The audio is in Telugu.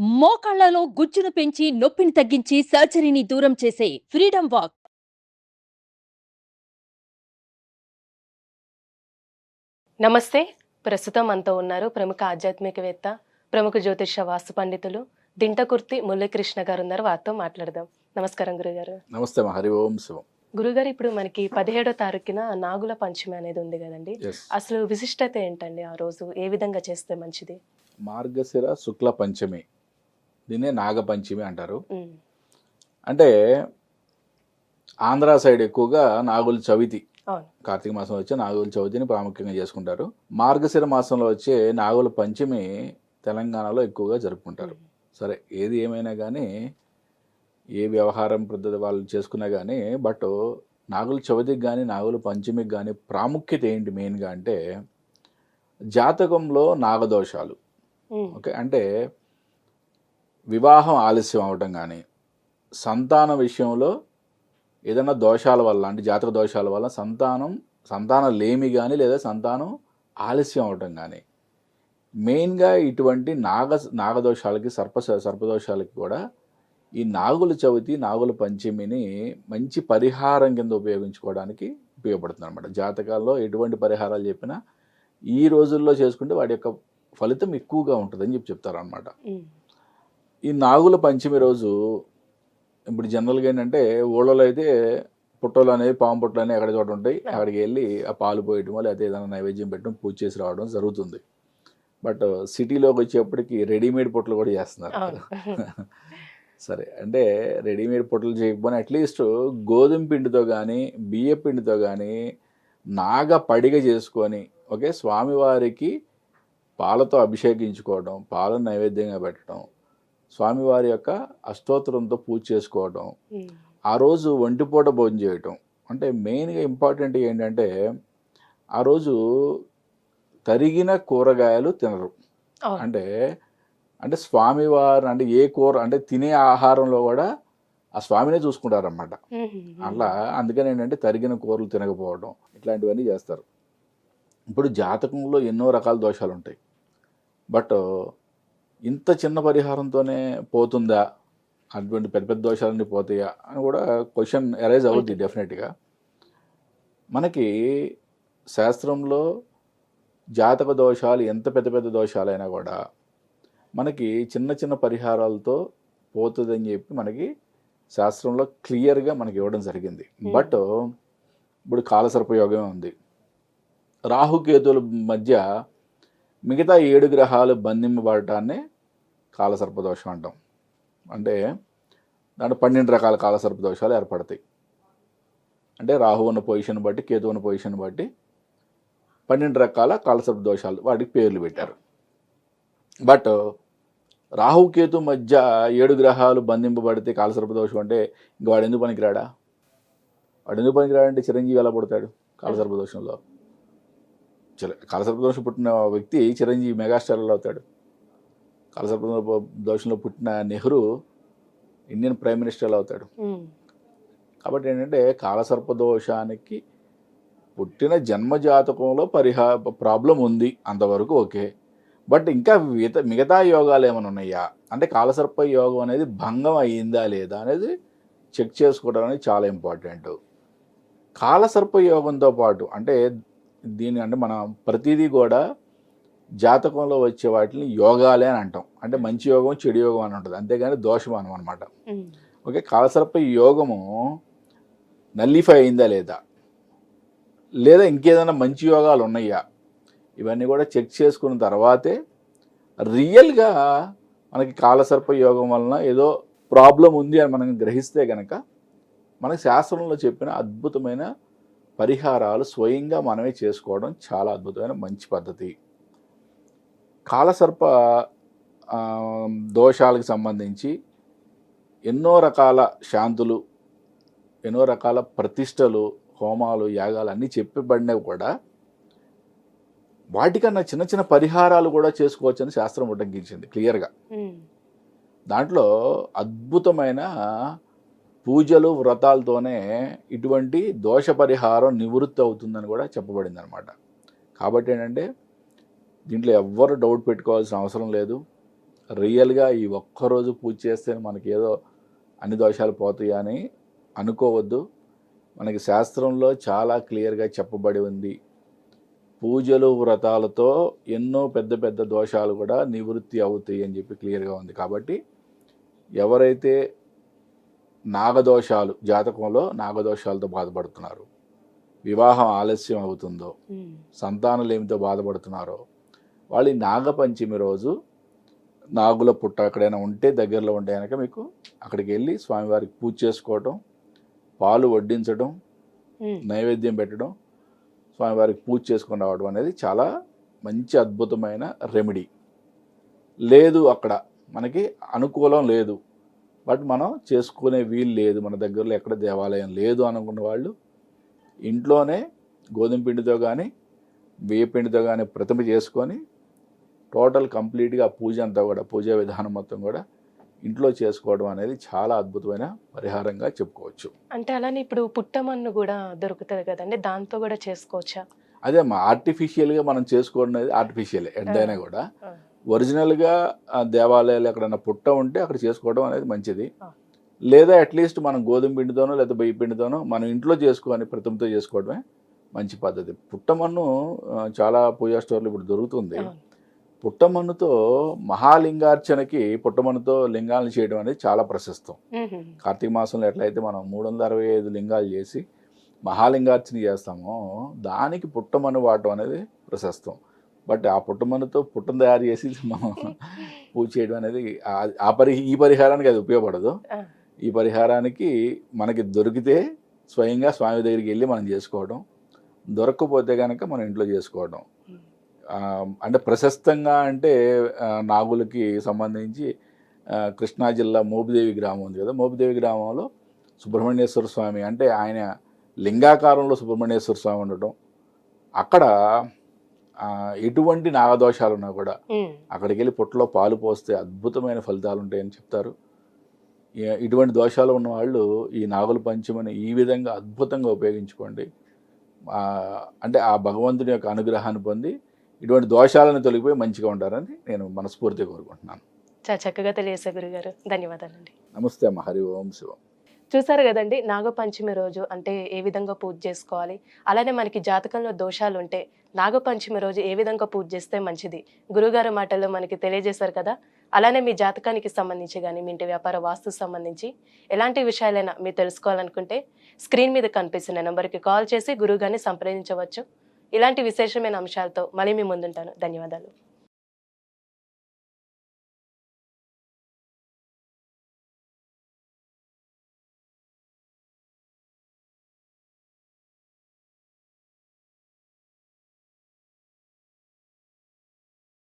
మోకాళ్లలో గుజ్జును పెంచి నొప్పిని తగ్గించి సర్జరీని దూరం చేసే ఫ్రీడమ్ వాక్. నమస్తే. ప్రస్తుతం మనతో ఉన్నారు ప్రముఖ ఆధ్యాత్మికవేత్త, ప్రముఖ జ్యోతిష వాస్తు పండితులు దింటకుర్తి మురళీకృష్ణ గారు ఉన్నారు. వారితో మాట్లాడదాం. నమస్కారం గురుగారు. నమస్తే. హరి ఓం శివం. గురుగారు, ఇప్పుడు మనకి 17వ తారీఖున నాగుల పంచమి అనేది ఉంది కదండి. అసలు విశిష్టత ఏంటండి? ఆ రోజు ఏ విధంగా చేస్తే మంచిది? మార్గశిర శుక్ల పంచమి, దీన్నే నాగపంచమి అంటారు. అంటే ఆంధ్ర సైడ్ ఎక్కువగా నాగుల చవితి, కార్తీక మాసం వచ్చే నాగుల చవితిని ప్రాముఖ్యంగా చేసుకుంటారు. మార్గశిర మాసంలో వచ్చే నాగుల పంచమి తెలంగాణలో ఎక్కువగా జరుపుకుంటారు. సరే, ఏది ఏమైనా కానీ, ఏ వ్యవహారం పద్ధతి వాళ్ళు చేసుకున్నా కానీ, బట్ నాగుల చవితికి కానీ నాగుల పంచమికి కానీ ప్రాముఖ్యత ఏంటి మెయిన్గా అంటే, జాతకంలో నాగదోషాలు. ఓకే, అంటే వివాహం ఆలస్యం అవటం కానీ, సంతాన విషయంలో ఏదైనా దోషాల వల్ల, అంటే జాతక దోషాల వల్ల సంతానం లేమి కానీ, లేదా సంతానం ఆలస్యం అవటం కానీ, మెయిన్గా ఇటువంటి నాగదోషాలకి, సర్పదోషాలకి కూడా ఈ నాగుల చవితి, నాగుల పంచమిని మంచి పరిహారం కింద ఉపయోగించుకోవడానికి ఉపయోగపడుతుంది అనమాట. జాతకాల్లో ఎటువంటి పరిహారాలు చెప్పినా ఈ రోజుల్లో చేసుకుంటే వాటి యొక్క ఫలితం ఎక్కువగా ఉంటుందని చెప్తారనమాట. ఈ నాగుల పంచమి రోజు ఇప్పుడు జనరల్గా ఏంటంటే, ఊళ్ళలో అయితే పుట్టలు అనేవి, పాము పుట్టలు అనేవి ఎక్కడ చోట ఉంటాయి, అక్కడికి వెళ్ళి ఆ పాలు పోయటమో లేకపోతే ఏదైనా నైవేద్యం పెట్టడం, పూజ చేసి రావడం జరుగుతుంది. బట్ సిటీలోకి వచ్చేప్పటికి రెడీమేడ్ పుట్టలు కూడా చేస్తున్నారు. సరే, అంటే రెడీమేడ్ పుట్టలు చేయకపోయినా అట్లీస్ట్ గోధుమ పిండితో కానీ, బియ్య పిండితో కానీ నాగ పడిగ చేసుకొని, ఓకే, స్వామివారికి పాలతో అభిషేకించుకోవడం, పాలను నైవేద్యంగా పెట్టడం, స్వామివారి యొక్క అష్టోత్తరంతో పూజ చేసుకోవడం, ఆ రోజు ఒంటిపూట భోజనం చేయటం. అంటే మెయిన్గా ఇంపార్టెంట్ ఏంటంటే, ఆ రోజు తరిగిన కూరగాయలు తినరు. అంటే స్వామివారు, అంటే ఏ కూర, అంటే తినే ఆహారంలో కూడా ఆ స్వామినే చూసుకుంటారన్నమాట. అట్లా అందుకని ఏంటంటే తరిగిన కూరలు తినకపోవడం, ఇట్లాంటివన్నీ చేస్తారు. ఇప్పుడు జాతకంలో ఎన్నో రకాల దోషాలు ఉంటాయి, బట్ ఇంత చిన్న పరిహారంతోనే పోతుందా, అటువంటి పెద్ద పెద్ద దోషాలన్నీ పోతాయా అని కూడా క్వశ్చన్ అరైజ్ అవుద్ది డెఫినెట్గా. మనకి శాస్త్రంలో జాతక దోషాలు ఎంత పెద్ద పెద్ద దోషాలైనా కూడా మనకి చిన్న చిన్న పరిహారాలతో పోతుందని చెప్పి మనకి శాస్త్రంలో క్లియర్గా మనకి ఇవ్వడం జరిగింది. బట్ ఇప్పుడు కాలసర్పయోగం ఉంది, రాహుకేతుల మధ్య మిగతా 7 గ్రహాలు బంధింపబడటాన్ని కాలసర్పదోషం అంటాం. అంటే దాంట్లో 12 రకాల కాలసర్పదోషాలు ఏర్పడతాయి. అంటే రాహు ఉన్న పొజిషన్ బట్టి, కేతు ఉన్న పొజిషన్ బట్టి 12 రకాల కాలసర్పదోషాలు, వాటికి పేర్లు పెట్టారు. బట్ రాహుకేతు మధ్య 7 గ్రహాలు బంధింపబడితే కాలసర్పదోషం అంటే ఇంక వాడు ఎందుకు పనికిరాడా? అంటే చిరంజీవి ఎలా పుడతాడు కాలసర్పదోషంలో? కాలసర్పదోషం పుట్టిన వ్యక్తి చిరంజీవి మెగాస్టార్ ఎలా అవుతాడు? కాలసర్పదోషంలో పుట్టిన నెహ్రూ ఇండియన్ ప్రైమ్ మినిస్టర్ ఎలా అవుతాడు? కాబట్టి ఏంటంటే, కాలసర్పదోషానికి పుట్టిన జన్మజాతకంలో ప్రాబ్లం ఉంది, అంతవరకు ఓకే. బట్ ఇంకా మిగతా యోగాలు ఏమైనా ఉన్నాయా అంటే, కాలసర్ప యోగం అనేది భంగం అయ్యిందా లేదా అనేది చెక్ చేసుకోవడం అనేది చాలా ఇంపార్టెంట్. కాలసర్ప యోగంతో పాటు అంటే అంటే మనం ప్రతిదీ కూడా జాతకంలో వచ్చే వాటిని యోగాలే అని అంటాం. అంటే మంచి యోగం, చెడు యోగం అని ఉంటుంది, అంతేగాని దోషం అనమాట. ఓకే, కాలసర్ప యోగము నల్లిఫై అయిందా లేదా ఇంకేదైనా మంచి యోగాలు ఉన్నాయా, ఇవన్నీ కూడా చెక్ చేసుకున్న తర్వాతే రియల్గా మనకి కాలసర్ప యోగం వలన ఏదో ప్రాబ్లం ఉంది అని మనం గ్రహిస్తే కనుక, మనకి శాస్త్రంలో చెప్పిన అద్భుతమైన పరిహారాలు స్వయంగా మనమే చేసుకోవడం చాలా అద్భుతమైన మంచి పద్ధతి. కాలసర్ప దోషాలకు సంబంధించి ఎన్నో రకాల శాంతులు, ఎన్నో రకాల ప్రతిష్టలు, హోమాలు, యాగాలు అన్నీ చెప్పబడినవి కూడా వాటికన్నా చిన్న చిన్న పరిహారాలు కూడా చేసుకోవచ్చని శాస్త్రం ఉటంకించింది క్లియర్గా. దాంట్లో అద్భుతమైన పూజలు, వ్రతాలతోనే ఇటువంటి దోష పరిహారం నివృత్తి అవుతుందని కూడా చెప్పబడింది అనమాట. కాబట్టి ఏంటంటే, దీంట్లో ఎవ్వరు డౌట్ పెట్టుకోవాల్సిన అవసరం లేదు. రియల్గా ఈ ఒక్కరోజు పూజ చేస్తే మనకి ఏదో అన్ని దోషాలు పోతాయి అని అనుకోవద్దు. మనకి శాస్త్రంలో చాలా క్లియర్గా చెప్పబడి ఉంది. పూజలు వ్రతాలతో ఎన్నో పెద్ద పెద్ద దోషాలు కూడా నివృత్తి అవుతాయి అని చెప్పి క్లియర్గా ఉంది. కాబట్టి ఎవరైతే నాగదోషాలు, జాతకంలో నాగదోషాలతో బాధపడుతున్నారో, వివాహం ఆలస్యం అవుతుందో, సంతానలేమితో బాధపడుతున్నారో వాళ్ళు ఈ నాగపంచమి రోజు నాగుల పుట్ట ఎక్కడైనా ఉంటే దగ్గరలో ఉంటే కనుక మీకు అక్కడికి వెళ్ళి స్వామివారికి పూజ చేసుకోవటం, పాలు వడ్డించడం, నైవేద్యం పెట్టడం, స్వామివారికి పూజ చేసుకొని రావడం అనేది చాలా మంచి అద్భుతమైన రెమెడీ. లేదు అక్కడ మనకి అనుకూలం లేదు, బట్ మనం చేసుకునే వీలు లేదు, మన దగ్గరలో ఎక్కడ దేవాలయం లేదు అనుకున్న వాళ్ళు ఇంట్లోనే గోధుమ పిండితో కానీ బియ్య పిండితో కానీ ప్రతిమ చేసుకొని టోటల్ కంప్లీట్గా పూజ అంతా కూడా, పూజా విధానం మొత్తం కూడా ఇంట్లో చేసుకోవడం అనేది చాలా అద్భుతమైన పరిహారంగా చెప్పుకోవచ్చు. అంటే అలానే ఇప్పుడు పుట్టమన్ను కూడా దొరుకుతుంది కదండి, దాంతో కూడా చేసుకోవచ్చా? అదే ఆర్టిఫిషియల్గా మనం చేసుకోవడం అనేది ఆర్టిఫిషియల్ ఎంతైనా కూడా. ఒరిజినల్గా దేవాలయాలు ఎక్కడైనా పుట్ట ఉంటే అక్కడ చేసుకోవడం అనేది మంచిది. లేదా అట్లీస్ట్ మనం గోధుమ పిండితోనో లేదా బియ్య పిండితోనో మనం ఇంట్లో చేసుకొని ప్రతిమతో చేసుకోవడమే మంచి పద్ధతి. పుట్టమన్ను చాలా పూజా స్టోర్లు ఇప్పుడు దొరుకుతుంది. పుట్టమన్నుతో మహాలింగార్చనకి పుట్టమన్నుతో లింగాలను చేయడం అనేది చాలా ప్రశస్తం. కార్తీక మాసంలో ఎట్లయితే మనం 365 లింగాలు చేసి మహాలింగార్చన చేస్తామో దానికి పుట్టమన్ను వాడటం అనేది ప్రశస్తం. బట్ ఆ పుట్టమన్నుతో పుట్టం తయారు చేసి మనం పూజ చేయడం అనేది ఈ పరిహారానికి అది ఉపయోగపడదు. ఈ పరిహారానికి మనకి దొరికితే స్వయంగా స్వామి దగ్గరికి వెళ్ళి మనం చేసుకోవడం, దొరకకపోతే కనుక మనం ఇంట్లో చేసుకోవడం. అంటే ప్రశస్తంగా అంటే నాగులకి సంబంధించి కృష్ణా జిల్లా మోపిదేవి గ్రామం ఉంది కదా, మోపిదేవి గ్రామంలో సుబ్రహ్మణ్యేశ్వర స్వామి అంటే ఆయన లింగాకారంలో సుబ్రహ్మణ్యేశ్వర స్వామి ఉండటం, అక్కడ ఎటువంటి నాగదోషాలు ఉన్నా కూడా అక్కడికి వెళ్ళి పుట్టలో పాలు పోస్తే అద్భుతమైన ఫలితాలు ఉంటాయని చెప్తారు. ఇటువంటి దోషాలు ఉన్న వాళ్ళు ఈ నాగుల పంచమిని ఈ విధంగా అద్భుతంగా ఉపయోగించుకోండి. అంటే ఆ భగవంతుని యొక్క అనుగ్రహాన్ని పొంది ఇటువంటి దోషాలను తొలగిపోయి మంచిగా ఉంటారని నేను మనస్ఫూర్తిగా కోరుకుంటున్నాను. చాలా చక్కగా తెలియజేశారు గురుగారు, ధన్యవాదాలండి. నమస్తే అమ్మ. హరి ఓం శివం. చూసారు కదండి, నాగపంచమి రోజు అంటే ఏ విధంగా పూజ చేసుకోవాలి, అలానే మనకి జాతకంలో దోషాలు ఉంటే నాగపంచమి రోజు ఏ విధంగా పూజ చేస్తే మంచిది గురుగారు మాటల్లో మనకి తెలియజేశారు కదా. అలానే మీ జాతకానికి సంబంధించి కానీ మీ ఇంటి వ్యాపార వాస్తు సంబంధించి ఎలాంటి విషయాలైనా మీరు తెలుసుకోవాలనుకుంటే స్క్రీన్ మీద కనిపిస్తున్న నెంబర్కి కాల్ చేసి గురుగారిని సంప్రదించవచ్చు. ఇలాంటి విశేషమైన అంశాలతో మళ్ళీ మీ ముందుంటాను. ధన్యవాదాలు.